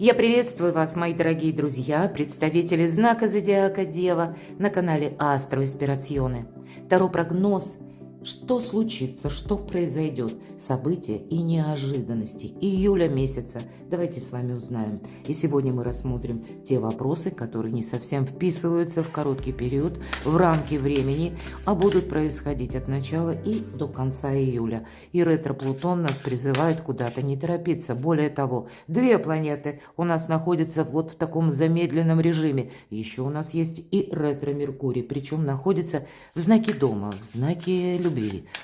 Я приветствую вас, мои дорогие друзья, представители знака Зодиака Дева на канале Астро Инспирационе. Таро прогноз. Что случится, что произойдет, события и неожиданности июля месяца. Давайте с вами узнаем. И сегодня мы рассмотрим те вопросы, которые не совсем вписываются в короткий период, в рамки времени, а будут происходить от начала и до конца июля. И ретро-Плутон нас призывает куда-то не торопиться. Более того, две планеты у нас находятся вот в таком замедленном режиме. Еще у нас есть и ретро-Меркурий, причем находится в знаке дома, в знаке любви,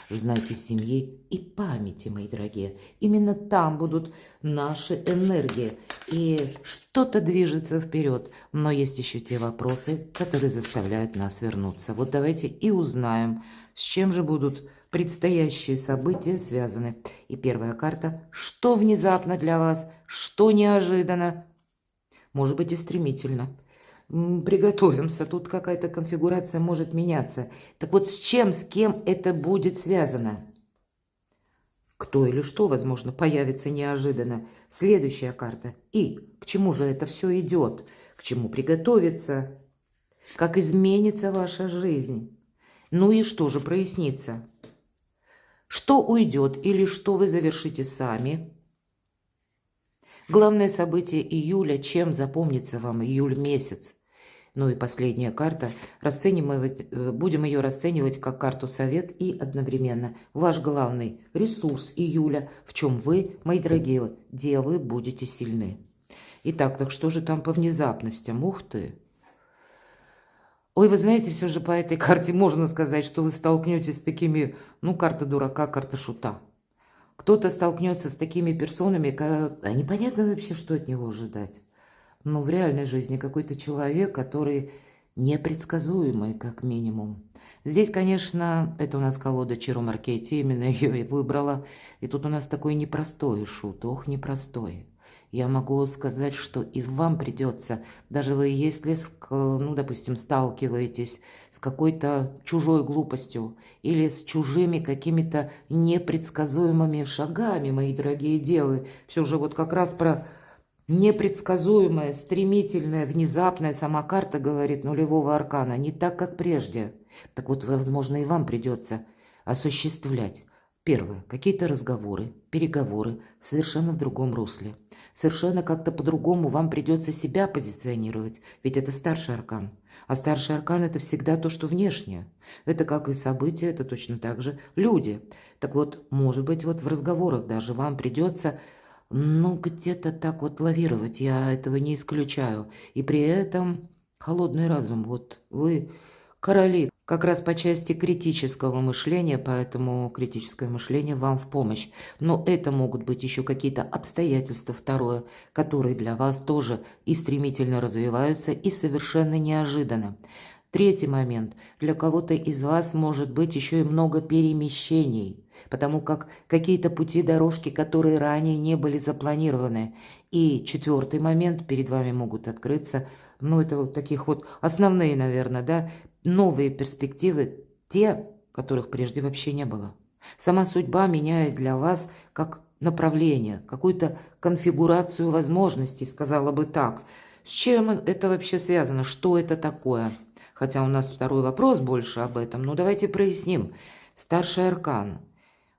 в знаке семьи и памяти, мои дорогие. Именно там будут наши энергии. И что-то движется вперед. Но есть еще те вопросы, которые заставляют нас вернуться. Вот давайте и узнаем, с чем же будут предстоящие события связаны. И первая карта. Что внезапно для вас, что неожиданно, может быть и стремительно. Приготовимся, тут какая-то конфигурация может меняться. Так вот, с чем, с кем это будет связано? Кто или что, возможно, появится неожиданно. Следующая карта. И к чему же это все идет? К чему приготовиться? Как изменится ваша жизнь? Ну и что же прояснится? Что уйдет или что вы завершите сами? Главное событие июля, чем запомнится вам июль месяц? Ну и последняя карта. Будем ее расценивать как карту совет и одновременно ваш главный ресурс июля, в чем вы, мои дорогие девы, будете сильны. Итак, так что же там по внезапностям? Ух ты! Ой, вы знаете, все же по этой карте можно сказать, что вы столкнетесь с такими, карта дурака, карта шута. Кто-то столкнется с такими персонами, а непонятно вообще, что от него ожидать. Но в реальной жизни какой-то человек, который непредсказуемый, как минимум. Здесь, конечно, это у нас колода Чиро Маркетти, именно ее и выбрала. И тут у нас такой непростой шут, ох, непростой. Я могу сказать, что и вам придется, даже вы, если, допустим, сталкиваетесь с какой-то чужой глупостью или с чужими какими-то непредсказуемыми шагами, мои дорогие девы, все же вот как раз про непредсказуемая, стремительная, внезапная, сама карта говорит нулевого аркана, не так, как прежде. Так вот, возможно, и вам придется осуществлять. Первое. Какие-то разговоры, переговоры совершенно в другом русле. Совершенно как-то по-другому вам придется себя позиционировать, ведь это старший аркан. А старший аркан – это всегда то, что внешнее. Это как и события, это точно так же люди. Так вот, может быть, вот в разговорах даже вам придется где-то так вот лавировать, я этого не исключаю. И при этом холодный разум, вот вы короли, как раз по части критического мышления, поэтому критическое мышление вам в помощь. Но это могут быть еще какие-то обстоятельства, второе, которые для вас тоже и стремительно развиваются, и совершенно неожиданно. Третий момент. Для кого-то из вас может быть еще и много перемещений, потому как какие-то пути, дорожки, которые ранее не были запланированы. И четвертый момент. Перед вами могут открыться, это вот таких вот основные, наверное, да, новые перспективы, те, которых прежде вообще не было. Сама судьба меняет для вас как направление, какую-то конфигурацию возможностей, сказала бы так. С чем это вообще связано? Что это такое? Хотя у нас второй вопрос больше об этом. Давайте проясним. Старший аркан.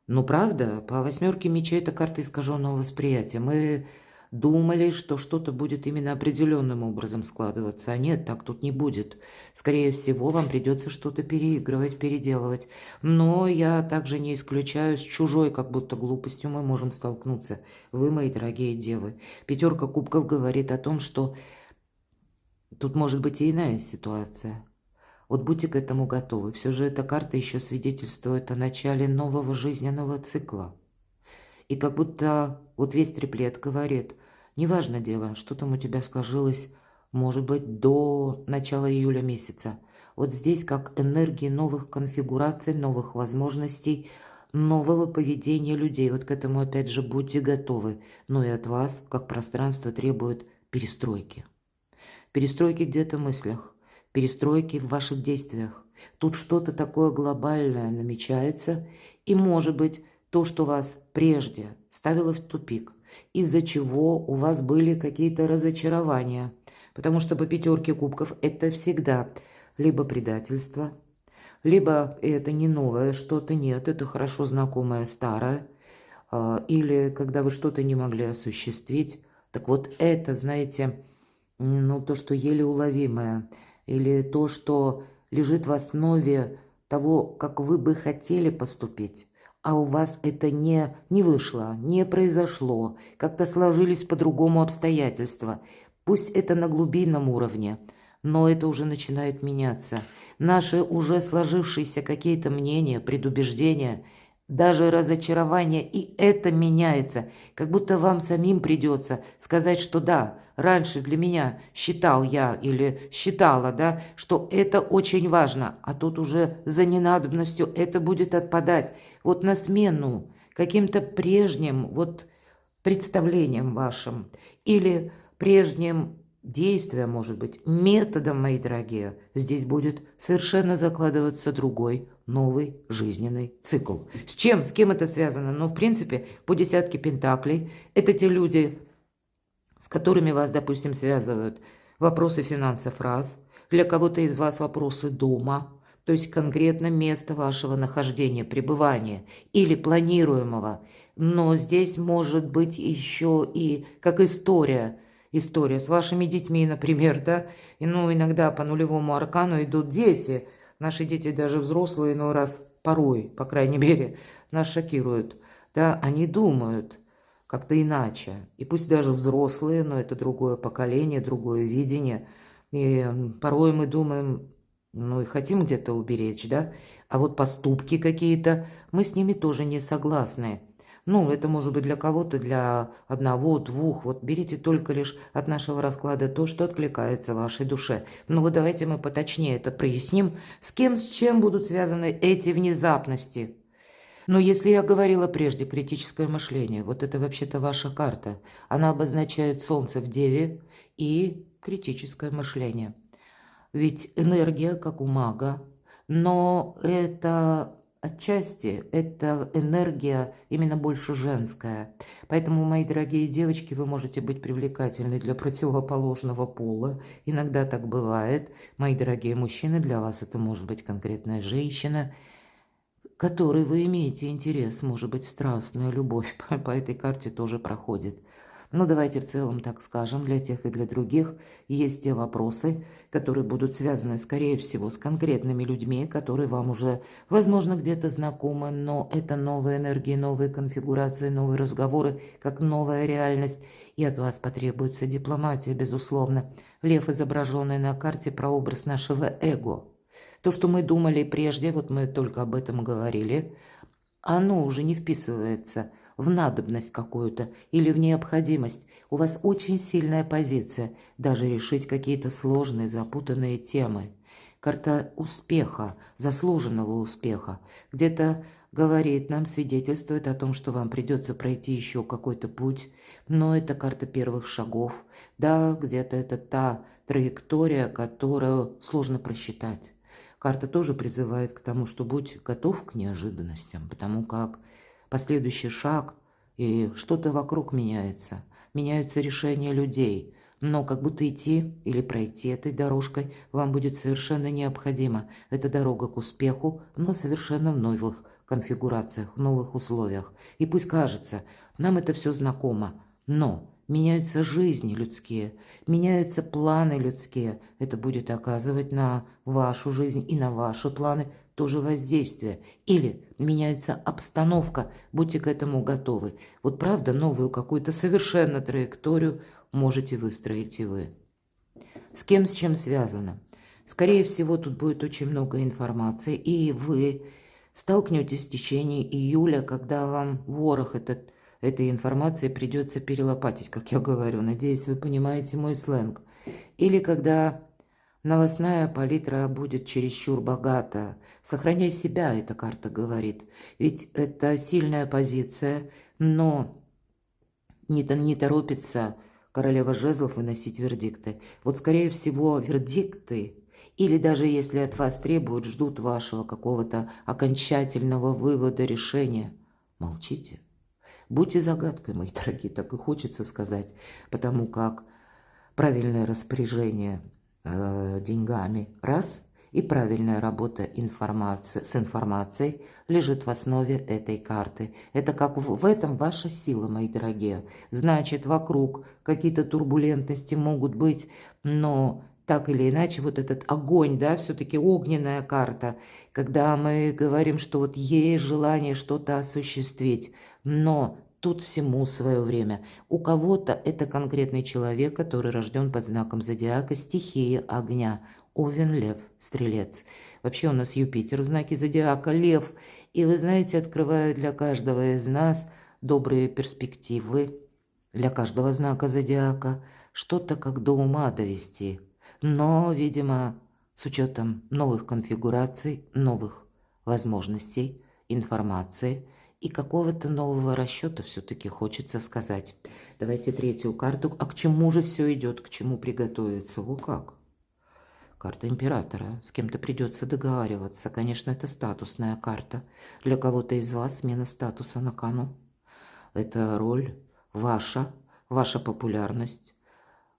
Правда, по восьмерке мечей это карта искаженного восприятия. Мы думали, что что-то будет именно определенным образом складываться. А нет, так тут не будет. Скорее всего, вам придется что-то переигрывать, переделывать. Но я также не исключаю, с чужой как будто глупостью мы можем столкнуться. Вы, мои дорогие девы. Пятерка кубков говорит о том, что тут может быть и иная ситуация. Вот будьте к этому готовы. Все же эта карта еще свидетельствует о начале нового жизненного цикла. И как будто вот весь триплет говорит, неважно, дева, что там у тебя сложилось, может быть, до начала июля месяца. Вот здесь как энергии новых конфигураций, новых возможностей, нового поведения людей. Вот к этому опять же будьте готовы. Но и от вас, как пространство, требует перестройки. Перестройки где-то в мыслях. Перестройки в ваших действиях. Тут что-то такое глобальное намечается, и, может быть, то, что вас прежде ставило в тупик, из-за чего у вас были какие-то разочарования. Потому что по пятерке кубков это всегда либо предательство, либо это не новое что-то, нет, это хорошо знакомое старое, или когда вы что-то не могли осуществить. Так вот это, знаете, ну, то, что еле уловимое, или то, что лежит в основе того, как вы бы хотели поступить, а у вас это не вышло, не произошло, как-то сложились по-другому обстоятельства. Пусть это на глубинном уровне, но это уже начинает меняться. Наши уже сложившиеся какие-то мнения, предубеждения, даже разочарование, и это меняется. Как будто вам самим придется сказать, что да, раньше для меня считал я или считала, да, что это очень важно, а тут уже за ненадобностью это будет отпадать. Вот на смену каким-то прежним вот представлениям вашим или прежним действием, может быть, методом, мои дорогие, здесь будет совершенно закладываться другой, новый жизненный цикл. С чем, с кем это связано? Ну, в принципе, по десятке пентаклей это те люди, с которыми вас, допустим, связывают вопросы финансов раз, для кого-то из вас вопросы дома, то есть конкретно место вашего нахождения, пребывания или планируемого. Но здесь может быть еще и как история с вашими детьми, например, да, и, ну, иногда по нулевому аркану идут дети, наши дети даже взрослые, но раз порой, по крайней мере, нас шокируют, да, они думают как-то иначе, и пусть даже взрослые, но это другое поколение, другое видение, и порой мы думаем, ну и хотим где-то уберечь, да, а вот поступки какие-то, мы с ними тоже не согласны. Ну, это может быть для кого-то, для одного, двух. Вот берите только лишь от нашего расклада то, что откликается вашей душе. Ну вот давайте мы поточнее это проясним, с кем, с чем будут связаны эти внезапности. Но если я говорила прежде, критическое мышление, вот это вообще-то ваша карта. Она обозначает Солнце в Деве и критическое мышление. Ведь энергия, как у мага, но это отчасти это энергия именно больше женская. Поэтому, мои дорогие девочки, вы можете быть привлекательны для противоположного пола. Иногда так бывает. Мои дорогие мужчины, для вас это может быть конкретная женщина, которой вы имеете интерес, может быть, страстная любовь по этой карте тоже проходит. Но давайте в целом так скажем, для тех и для других есть те вопросы, которые будут связаны, скорее всего, с конкретными людьми, которые вам уже, возможно, где-то знакомы, но это новые энергии, новые конфигурации, новые разговоры, как новая реальность, и от вас потребуется дипломатия, безусловно. Лев, изображенный на карте, прообраз нашего эго. То, что мы думали прежде, вот мы только об этом говорили, оно уже не вписывается в надобность какую-то или в необходимость. У вас очень сильная позиция даже решить какие-то сложные, запутанные темы. Карта успеха, заслуженного успеха, где-то говорит нам, свидетельствует о том, что вам придется пройти еще какой-то путь, но это карта первых шагов. Да, где-то это та траектория, которую сложно просчитать. Карта тоже призывает к тому, что будь готов к неожиданностям, потому как последующий шаг и что-то вокруг меняется. Меняются решения людей, но как будто идти или пройти этой дорожкой вам будет совершенно необходимо. Это дорога к успеху, но совершенно в новых конфигурациях, в новых условиях. И пусть кажется, нам это все знакомо, но меняются жизни людские, меняются планы людские. Это будет оказывать на вашу жизнь и на ваши планы тоже воздействие. Или меняется обстановка, будьте к этому готовы. Вот правда, новую какую-то совершенно траекторию можете выстроить и вы. С кем, с чем связано? Скорее всего, тут будет очень много информации, и вы столкнетесь в течение июля, когда вам ворох этой информации придется перелопатить, как я говорю. Надеюсь, вы понимаете мой сленг. Или когда новостная палитра будет чересчур богата. Сохраняй себя, эта карта говорит. Ведь это сильная позиция, но не торопится королева жезлов выносить вердикты. Вот, скорее всего, вердикты, или даже если от вас требуют, ждут вашего какого-то окончательного вывода, решения, молчите. Будьте загадкой, мои дорогие, так и хочется сказать, потому как правильное распоряжение деньгами – раз, и правильная работа с информацией лежит в основе этой карты. Это как в этом ваша сила, мои дорогие. Значит, вокруг какие-то турбулентности могут быть, но так или иначе вот этот огонь, да, все-таки огненная карта, когда мы говорим, что вот есть желание что-то осуществить, но тут всему свое время. У кого-то это конкретный человек, который рожден под знаком зодиака стихии огня. Овен, лев, стрелец. Вообще у нас Юпитер в знаке зодиака лев. И вы знаете, открывает для каждого из нас добрые перспективы, для каждого знака зодиака, что-то как до ума довести. Но, видимо, с учетом новых конфигураций, новых возможностей, информации и какого-то нового расчета все-таки хочется сказать. Давайте третью карту. А к чему же все идет? К чему приготовиться? Во как? Карта императора. С кем-то придется договариваться. Конечно, это статусная карта. Для кого-то из вас смена статуса на кону. Это роль ваша, ваша популярность.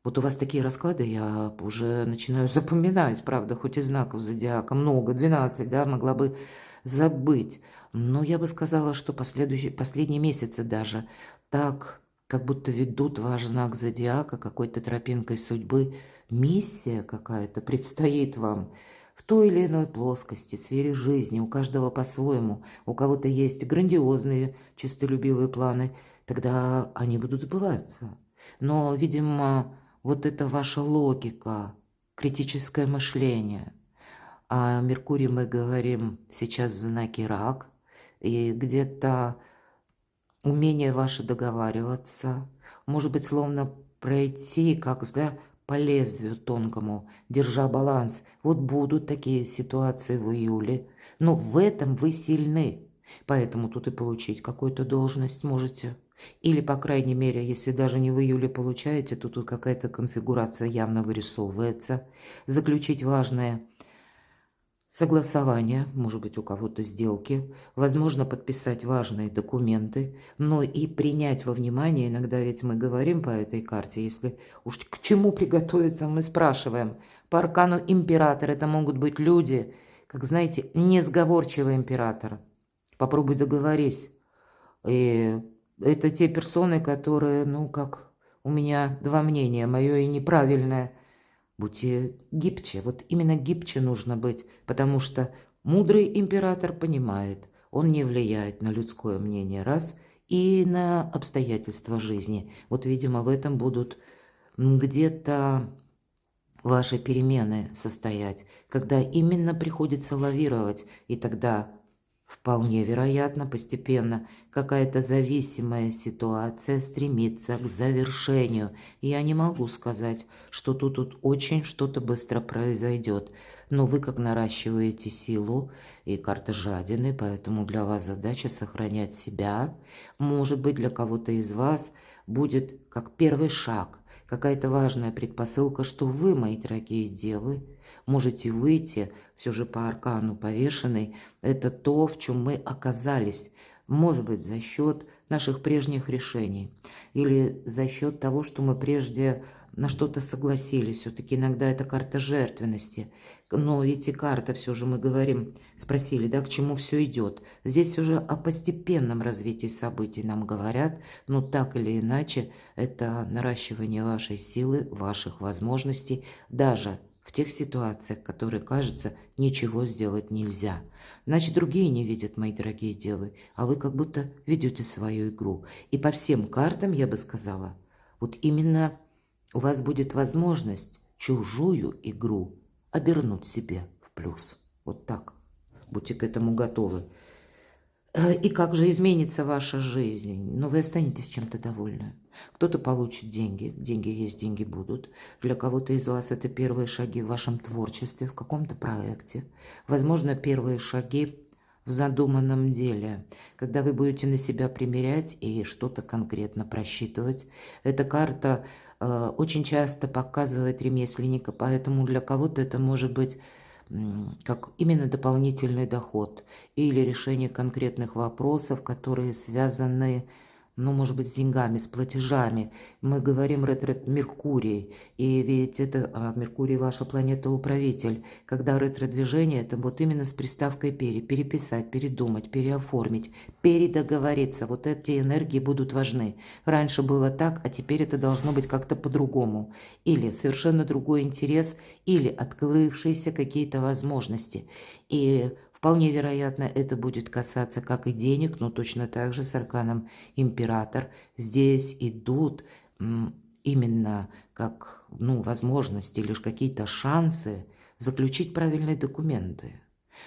Вот у вас такие расклады, я уже начинаю запоминать, правда, хоть и знаков зодиака много, 12, да, могла бы забыть. Но я бы сказала, что последние месяцы даже так, как будто ведут ваш знак зодиака какой-то тропинкой судьбы. Миссия какая-то предстоит вам в той или иной плоскости, сфере жизни, у каждого по-своему. У кого-то есть грандиозные, честолюбивые планы, тогда они будут сбываться. Но, видимо, вот это ваша логика, критическое мышление. О Меркурии мы говорим сейчас в знаке Рак, и где-то умение ваше договариваться, может быть, словно пройти, как, да, по лезвию тонкому, держа баланс. Вот будут такие ситуации в июле, но в этом вы сильны, поэтому тут и получить какую-то должность можете. Или, по крайней мере, если даже не в июле получаете, то тут какая-то конфигурация явно вырисовывается. Заключить важное согласование, может быть, у кого-то сделки, возможно, подписать важные документы, но и принять во внимание, иногда ведь мы говорим по этой карте, если уж к чему приготовиться, мы спрашиваем. По аркану император это могут быть люди, как знаете, несговорчивый император. Попробуй договорись. И это те персоны, которые, ну, как у меня два мнения, мое и неправильное. Будьте гибче, вот именно гибче нужно быть, потому что мудрый император понимает, он не влияет на людское мнение, раз, и на обстоятельства жизни. Вот, видимо, в этом будут где-то ваши перемены состоять, когда именно приходится лавировать, и тогда вполне вероятно постепенно какая-то зависимая ситуация стремится к завершению. Я не могу сказать, что тут очень что-то быстро произойдет, но вы как наращиваете силу, и карта жадины, поэтому для вас задача сохранять себя. Может быть, для кого-то из вас будет как первый шаг, какая-то важная предпосылка, что вы, мои дорогие девы, можете выйти все же по аркану повешенной. Это то, в чем мы оказались. Может быть, за счет наших прежних решений или за счет того, что мы прежде на что-то согласились. Все-таки иногда это карта жертвенности. Но ведь и карта, все же мы говорим, спросили, да, к чему все идет. Здесь уже о постепенном развитии событий нам говорят, но так или иначе это наращивание вашей силы, ваших возможностей, даже в тех ситуациях, которые, кажется, ничего сделать нельзя. Значит, другие не видят, мои дорогие девы, а вы как будто ведете свою игру. И по всем картам, я бы сказала, вот именно у вас будет возможность чужую игру обернуть себе в плюс. Вот так. Будьте к этому готовы. И как же изменится ваша жизнь? Ну, вы останетесь чем-то довольны. Кто-то получит деньги. Деньги есть, деньги будут. Для кого-то из вас это первые шаги в вашем творчестве, в каком-то проекте. Возможно, первые шаги в задуманном деле, когда вы будете на себя примерять и что-то конкретно просчитывать. Эта карта очень часто показывает ремесленника, поэтому для кого-то это может быть как именно дополнительный доход или решение конкретных вопросов, которые связаны ну, может быть, с деньгами, с платежами. Мы говорим ретро-Меркурий, и ведь это Меркурий ваша планета-управитель. Когда ретро-движение, это вот именно с приставкой переписать, передумать, переоформить, передоговориться. Вот эти энергии будут важны. Раньше было так, а теперь это должно быть как-то по-другому. Или совершенно другой интерес, или открывшиеся какие-то возможности. И вполне вероятно, это будет касаться как и денег, но точно так же с арканом император. Здесь идут именно как возможности или какие-то шансы заключить правильные документы.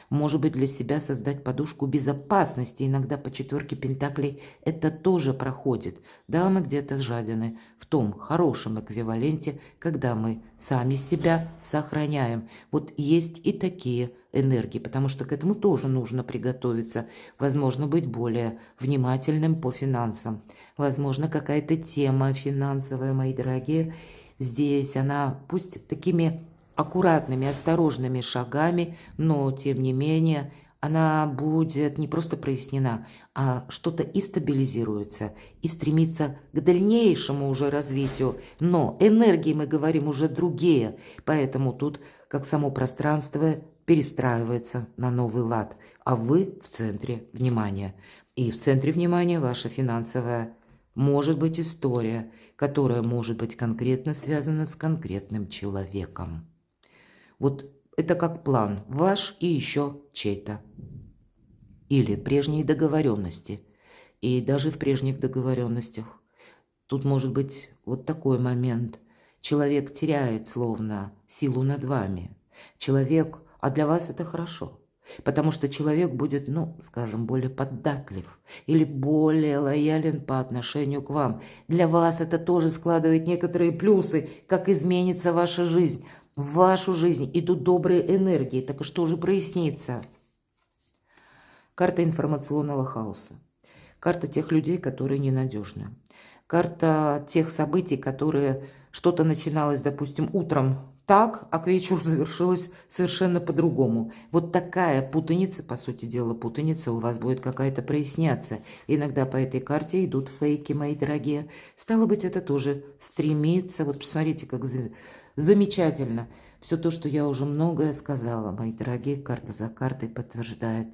Может быть, для себя создать подушку безопасности. Иногда по четверке пентаклей это тоже проходит. Да, мы где-то жадины в том хорошем эквиваленте, когда мы сами себя сохраняем. Вот есть и такие энергии, потому что к этому тоже нужно приготовиться. Возможно, быть более внимательным по финансам. Возможно, какая-то тема финансовая, мои дорогие, здесь она пусть такими аккуратными, осторожными шагами, но, тем не менее, она будет не просто прояснена, а что-то и стабилизируется, и стремится к дальнейшему уже развитию. Но энергии, мы говорим, уже другие, поэтому тут, как само пространство, перестраивается на новый лад, а вы в центре внимания. И в центре внимания ваша финансовая, может быть, история, которая может быть конкретно связана с конкретным человеком. Вот это как план ваш и еще чей-то. Или прежние договоренности. И даже в прежних договоренностях тут может быть вот такой момент. Человек теряет словно силу над вами. А для вас это хорошо. Потому что человек будет, скажем, более поддатлив или более лоялен по отношению к вам. Для вас это тоже складывает некоторые плюсы, как изменится ваша жизнь. В вашу жизнь идут добрые энергии. Так что же прояснится? Карта информационного хаоса. Карта тех людей, которые ненадежны. Карта тех событий, которые что-то начиналось, допустим, утром так, а к вечеру завершилось совершенно по-другому. Вот такая путаница, по сути дела, путаница у вас будет какая-то проясняться. Иногда по этой карте идут фейки, мои дорогие. Стало быть, это тоже стремится. Вот посмотрите, как замечательно. Все то, что я уже многое сказала, мои дорогие, карта за картой подтверждает.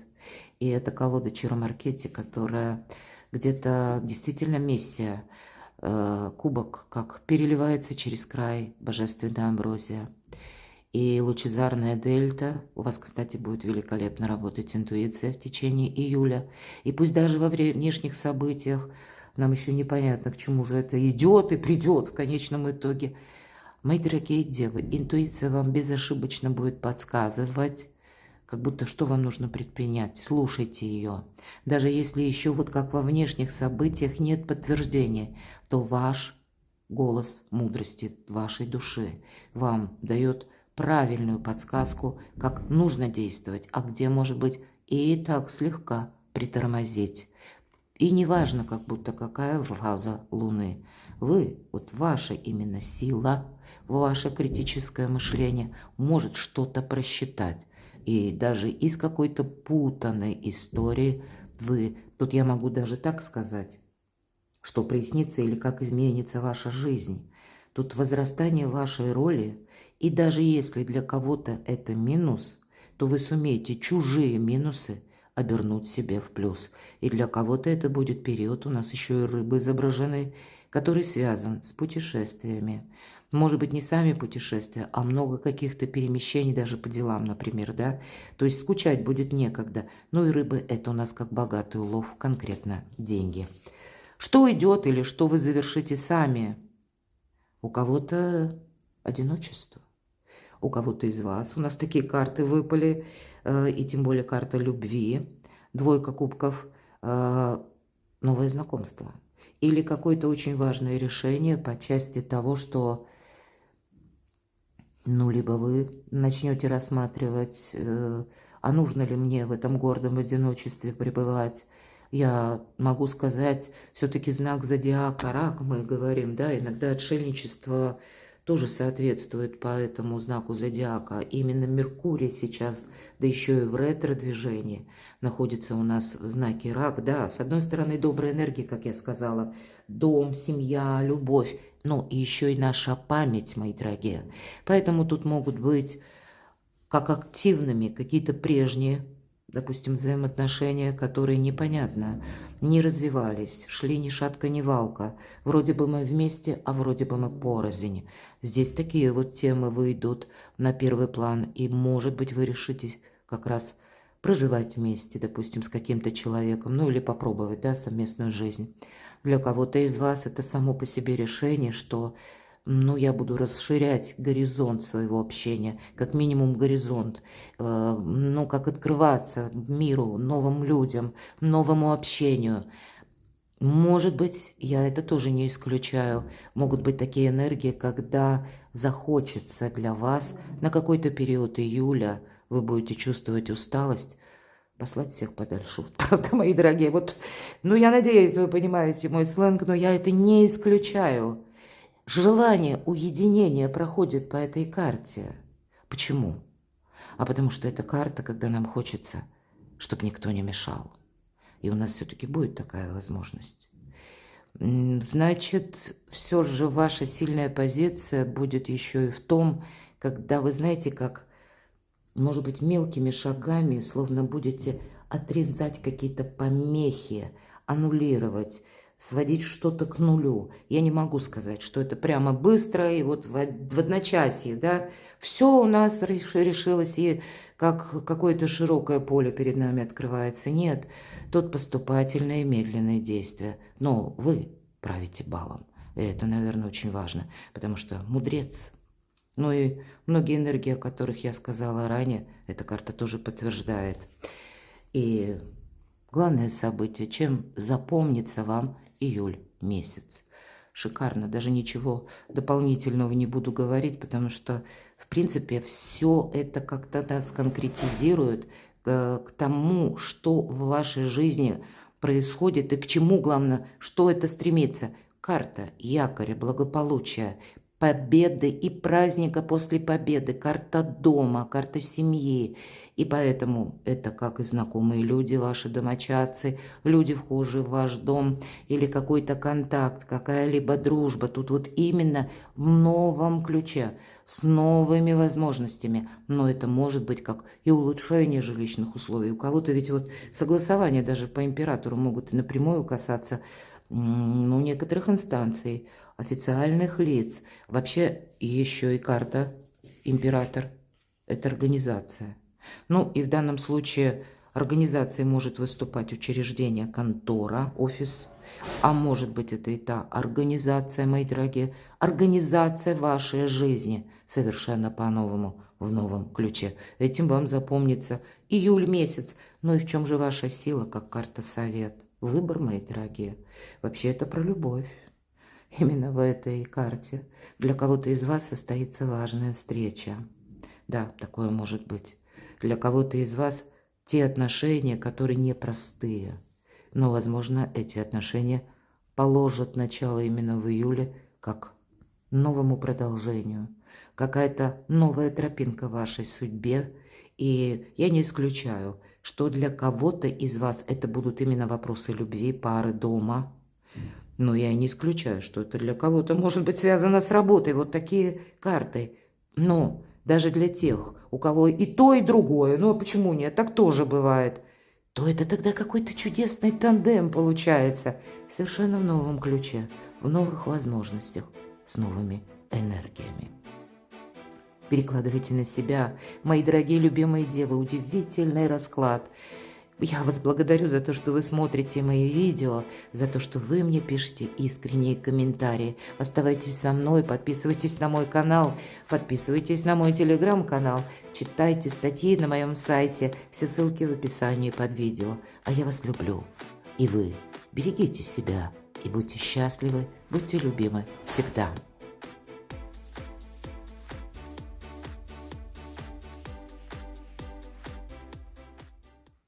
И это колода Чаромаркетти, которая где-то действительно миссия. Кубок, как переливается через край, божественная амброзия. И лучезарная дельта. У вас, кстати, будет великолепно работать интуиция в течение июля. И пусть даже во внешних событиях нам еще непонятно, к чему же это идет и придет в конечном итоге. Мои дорогие девы, интуиция вам безошибочно будет подсказывать, как будто что вам нужно предпринять. Слушайте ее. Даже если еще вот как во внешних событиях нет подтверждения, то ваш голос мудрости вашей души вам дает правильную подсказку, как нужно действовать, а где, может быть, и так слегка притормозить. И неважно, как будто какая фаза Луны. Вы, вот ваша именно сила, ваше критическое мышление может что-то просчитать. И даже из какой-то путанной истории тут я могу даже так сказать, что прояснится или как изменится ваша жизнь. Тут возрастание вашей роли, и даже если для кого-то это минус, то вы сумеете чужие минусы обернуть себе в плюс. И для кого-то это будет период, у нас еще и рыбы изображены, который связан с путешествиями. Может быть, не сами путешествия, а много каких-то перемещений даже по делам, например, да? То есть скучать будет некогда. Ну и рыбы – это у нас как богатый улов, конкретно деньги. Что идет или что вы завершите сами? У кого-то одиночество. У кого-то из вас. У нас такие карты выпали, и тем более карта любви. Двойка кубков, новое знакомство. Или какое-то очень важное решение по части того, что либо вы начнете рассматривать, а нужно ли мне в этом гордом одиночестве пребывать. Я могу сказать, все-таки знак зодиака рак, мы говорим, да, иногда отшельничество тоже соответствует по этому знаку зодиака. Именно Меркурий сейчас, да еще и в ретро-движении, находится у нас в знаке Рак. Да, с одной стороны, добрая энергия, как я сказала, дом, семья, любовь, но и еще и наша память, мои дорогие. Поэтому тут могут быть как активными какие-то прежние, допустим, взаимоотношения, которые непонятно, не развивались, шли ни шатка, ни валка. Вроде бы мы вместе, а вроде бы мы порознь. Здесь такие вот темы выйдут на первый план, и, может быть, вы решитесь как раз проживать вместе, допустим, с каким-то человеком, ну или попробовать, да, совместную жизнь. Для кого-то из вас это само по себе решение, что я буду расширять горизонт своего общения, как минимум горизонт, как открываться миру, новым людям, новому общению. Может быть, я это тоже не исключаю, могут быть такие энергии, когда захочется для вас на какой-то период июля, вы будете чувствовать усталость, послать всех подальше. Правда, мои дорогие, я надеюсь, вы понимаете мой сленг, но я это не исключаю. Желание уединения проходит по этой карте. Почему? А потому что это карта, когда нам хочется, чтобы никто не мешал. И у нас все-таки будет такая возможность. Значит, все же ваша сильная позиция будет еще и в том, когда вы знаете, как, может быть, мелкими шагами, словно будете отрезать какие-то помехи, аннулировать, сводить что-то к нулю. Я не могу сказать, что это прямо быстро и вот в одночасье, да. Все у нас решилось, и как какое-то широкое поле перед нами открывается. Нет, тут поступательное и медленное действие. Но вы правите балом. И это, наверное, очень важно, потому что мудрец. Ну и многие энергии, о которых я сказала ранее, эта карта тоже подтверждает. И главное событие, чем запомнится вам июль месяц. Шикарно, даже ничего дополнительного не буду говорить, потому что, в принципе, все это как-то нас конкретизирует к тому, что в вашей жизни происходит и к чему, главное, что это стремится. Карта якоря, благополучия, победы и праздника после победы, карта дома, карта семьи. И поэтому это как и знакомые люди, ваши домочадцы, люди, вхожие в ваш дом, или какой-то контакт, какая-либо дружба. Тут вот именно в новом ключе, с новыми возможностями. Но это может быть как и улучшение жилищных условий. У кого-то ведь вот согласования даже по императору могут напрямую касаться некоторых инстанций, официальных лиц. Вообще еще и карта император – это организация. И в данном случае организацией может выступать учреждение, контора, офис. А может быть, это и та организация, мои дорогие, организация вашей жизни совершенно по-новому, в новом ключе. Этим вам запомнится июль месяц. Ну и в чем же ваша сила, как карта совет? Выбор, мои дорогие. Вообще это про любовь. Именно в этой карте для кого-то из вас состоится важная встреча. Да, такое может быть. Для кого-то из вас те отношения, которые непростые. Но, возможно, эти отношения положат начало именно в июле, как новому продолжению. Какая-то новая тропинка в вашей судьбе. И я не исключаю, что для кого-то из вас это будут именно вопросы любви, пары, дома. Но я не исключаю, что это для кого-то может быть связано с работой. Вот такие карты. Но даже для тех, у кого и то, и другое, а почему нет, так тоже бывает, то это тогда какой-то чудесный тандем получается. Совершенно в новом ключе, в новых возможностях, с новыми энергиями. Перекладывайте на себя, мои дорогие любимые девы, удивительный расклад. Я вас благодарю за то, что вы смотрите мои видео, за то, что вы мне пишете искренние комментарии. Оставайтесь со мной, подписывайтесь на мой канал, подписывайтесь на мой телеграм-канал, читайте статьи на моем сайте, все ссылки в описании под видео. А я вас люблю. И вы берегите себя и будьте счастливы, будьте любимы всегда.